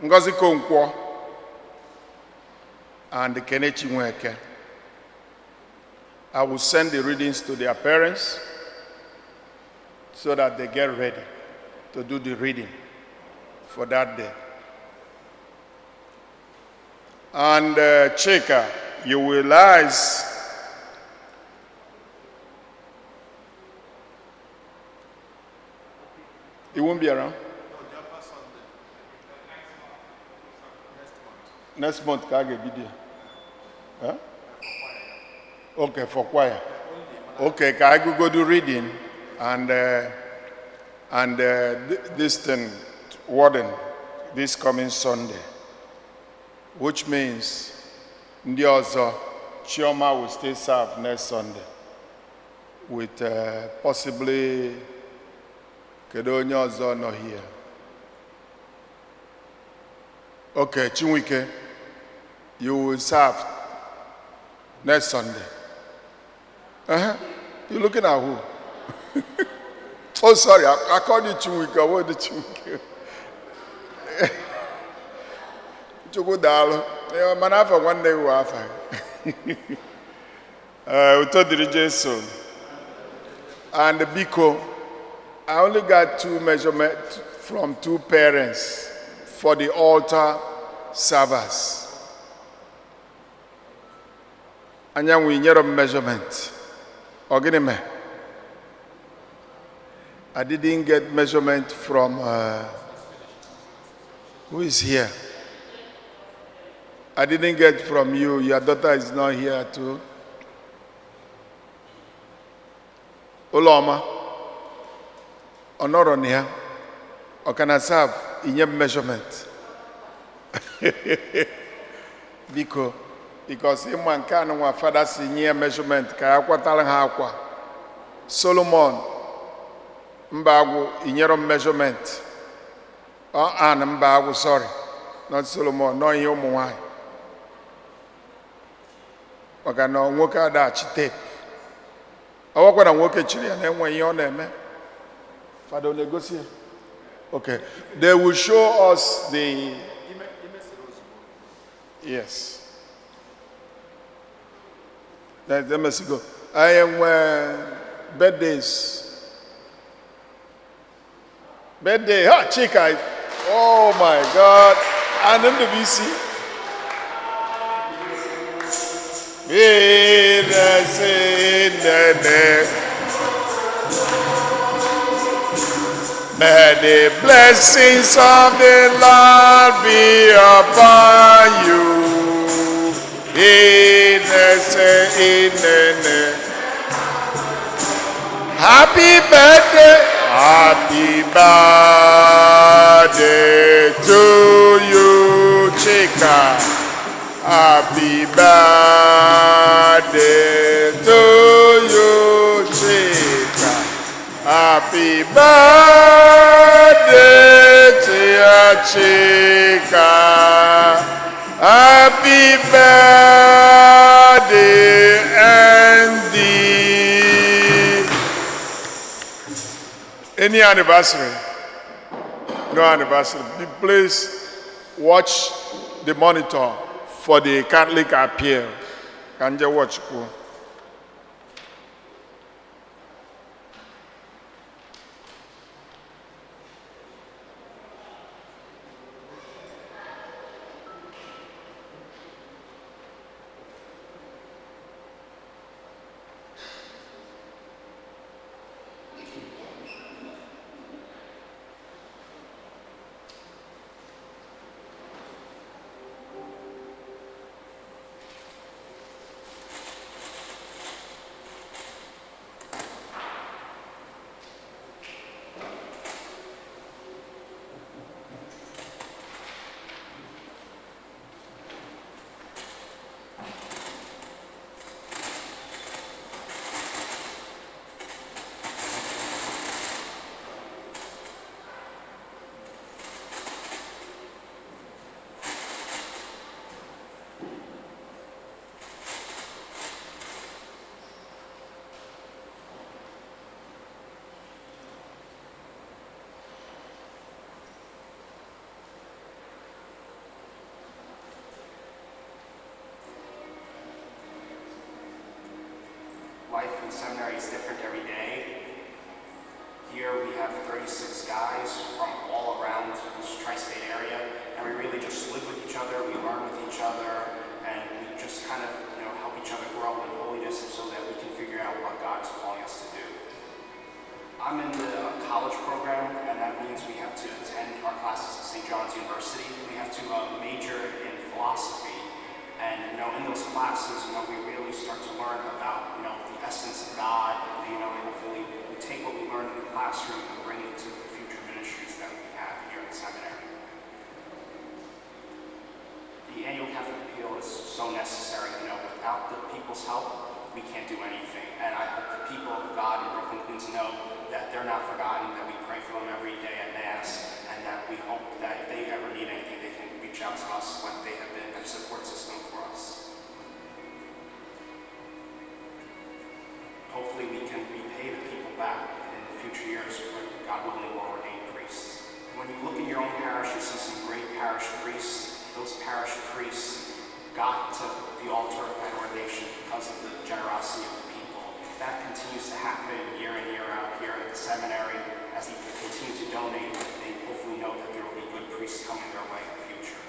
Ngozi Konkwo and Kenechi Nweke. I will send the readings to their parents so that they get ready to do the reading for that day. And Chika, you will realize he won't be around? Next month, can I get video? Huh? Okay, for choir. Okay, can I go do reading and this thing, warden, this coming Sunday, which means ndị ọzọ Chioma will still serve next Sunday with possibly kedu onye ọzọ nọ here. Okay, Chinwike, you will serve next Sunday. You looking at who? Oh, sorry, I called you Chumika. What the Chumika? Chukudalo. Manafa one day we have. Utodiri Jesu. And Biko, I only got 2 measurements from 2 parents for the altar servers. And then we need a measurement. Oginime. I didn't get measurement from who is here. I didn't get from you. Your daughter is not here too. Oloma. Or not on here. Or can I serve in your measurement? Because him one can one father see measurement. Kaya kwa talanga akwa. Solomon. Mbagu in your measurement. Mbagu, sorry. Not Solomon, no your mwai. Waka no nwoke da chite. Awakwa na nwoke chiri na enwe yon eme. Father negotiate. Okay. They will show us the yes. Let me go. I am birthdays. Birthday, Chika. Oh my God. And then the BC. May the blessings of the Lord be upon you. Happy birthday. Happy birthday to you, Chika. Happy birthday to you, Chika. Happy birthday to your Chika. Happy birthday, Andy. Any anniversary? No anniversary. Please watch the monitor for the Catholic appeal. Can you watch? Life in seminary is different every day. Here we have 36 guys from all around this tri-state area, and we really just live with each other, we learn with each other, and we just kind of help each other grow in holiness so that we can figure out what God is calling us to do. I'm in the college program, and that means we have to attend our classes at St. John's University. We have to major in philosophy. And in those classes, we really start to learn about the essence of God. And hopefully we take what we learn in the classroom and bring it to the future ministries that we have here at the seminary. The annual Catholic appeal is so necessary. Without the people's help, we can't do anything. And I hope the people of God in Brooklyn, Queens know that they're not forgotten, that we pray for them every day at Mass, and that we hope that if they ever need anything, they can reach out to us when they have been a support system for us. Hopefully we can repay the people back in the future years God willing, will ordain priests. And when you look in your own parish, you see some great parish priests. Those parish priests got to the altar at ordination because of the generosity of the people. That continues to happen year in, year out here at the seminary. As they continue to donate, they hopefully know that there will be good priests coming their way in the future.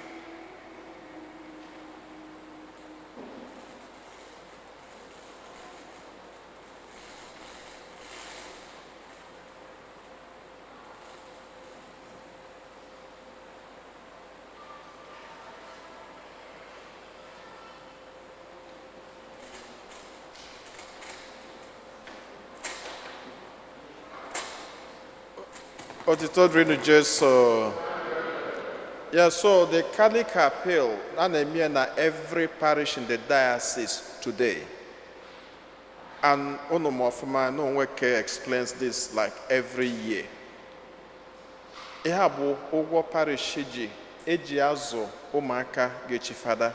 Otito Drinu Jesu. Yeah, so the Catholic appeal, na every parish in the diocese today. And Onomofuma no Nweke explains this like every year. Ihabu Ogwo parish eji azụ ụmụaka ga-echi fada.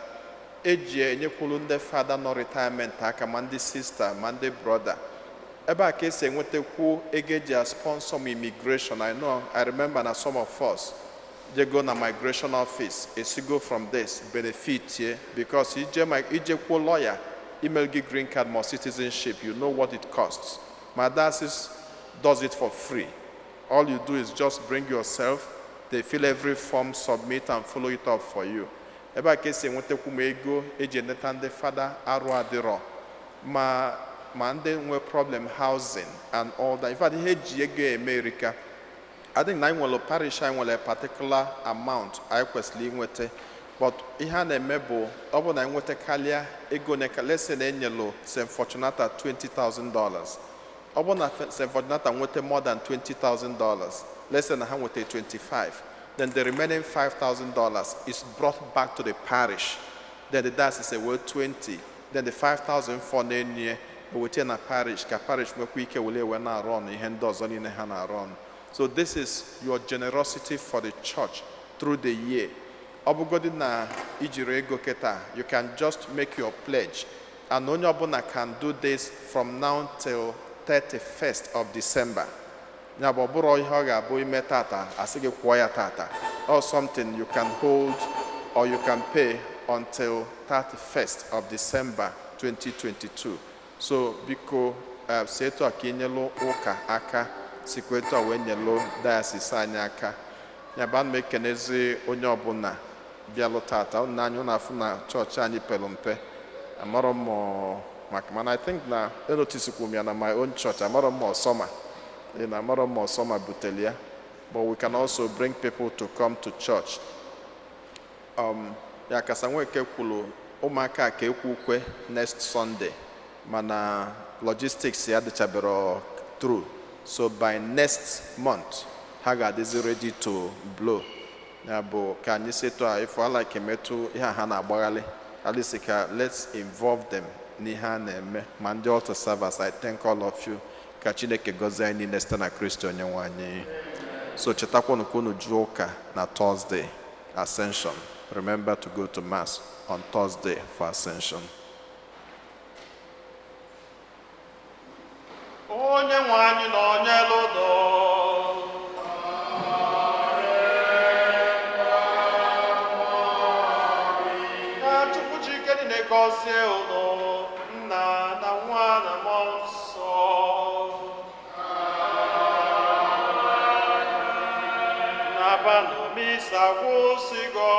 Eji enyekwulu ndị fada no retirement aka ma ndị sister ma ndị brother. Ebe a ka esi enwetekwu ego eji sponsor immigration. I remember na some of us they go na migration office. Go from this benefit here because ije kwuo lawyer, email give green card more citizenship. You know what it costs. My diocese does it for free. All you do is just bring yourself. They fill every form, submit, and follow it up for you. Ebe a ka esi enwetekwu ma ego eji eneta ndị fada arụ adịrọ ma ndị nwe problem housing and all that. In fact, ihe ji ego America, I think na nwere parish anyị nwere a particular amount anyị kwesịrị inwete, but ihe a na-eme bụ ọ bụ na nweta karịa ego let's say na enyelu St. Fortunata $20,000. Ọ bụ na St. Fortunata nweta more than $20,000, let's say na ha nweta 25, then the remaining $5,000 is brought back to the parish. Then the diocese say well 20, then the 5,000 for na-enye within a parish ka parish nwekwa ike wele we na-arụ ọnụ ihe ndị ọzọ niile ha na-arụ ọnụ. So this is your generosity for the church through the year. Obugodi na ijiri ego keta, you can just make your pledge. And onye ọbụla can do this from now till 31st of December. Ya bụ ọbụrụ ihe ọ ga-abụ ime tata, asị gị kwụọ ya tata. Or something you can hold or you can pay until 31st of December 2022. So biko seto akinyelo ụka aka sikweto awenyelo diocese anyị aka. Ya ban mekenezi onye ọbụla bịalụ tata. Unu anyị na-afụ na chọọchị anyị pelu mpe. Amara m maka mana I think na enotisikwu m ya na my own church. Amara m ọsọma. Amara m ọsọma butelia. But we can also bring people to come to church. Ya kasa nweke kwulu ụmụaka ka ekwu ukwe next Sunday. Mana logistics ya dịchabero through. So by next month, ha ga-adịzi ready to blow. Ya bụ ka anyị seto a ifo ala kemetu ihe ha na-agbaghalị. Alisika, let's involve them n'ihe a na-eme. Ma ndị altar servers, I thank all of you. Ka Chineke gọzie anyị niile site na Kristi Onyenwe anyị. So chetakwanụ ka unu jụọ ụka na Thursday, Ascension. Remember to go to Mass on Thursday for Ascension. Onye nwe anyị na onye lụdọ. Ka Chukwu Chike dị na-egọzie unu, Nna na Nwa na Mmụọ Nsọ. Na banụ misa gwụsịgo.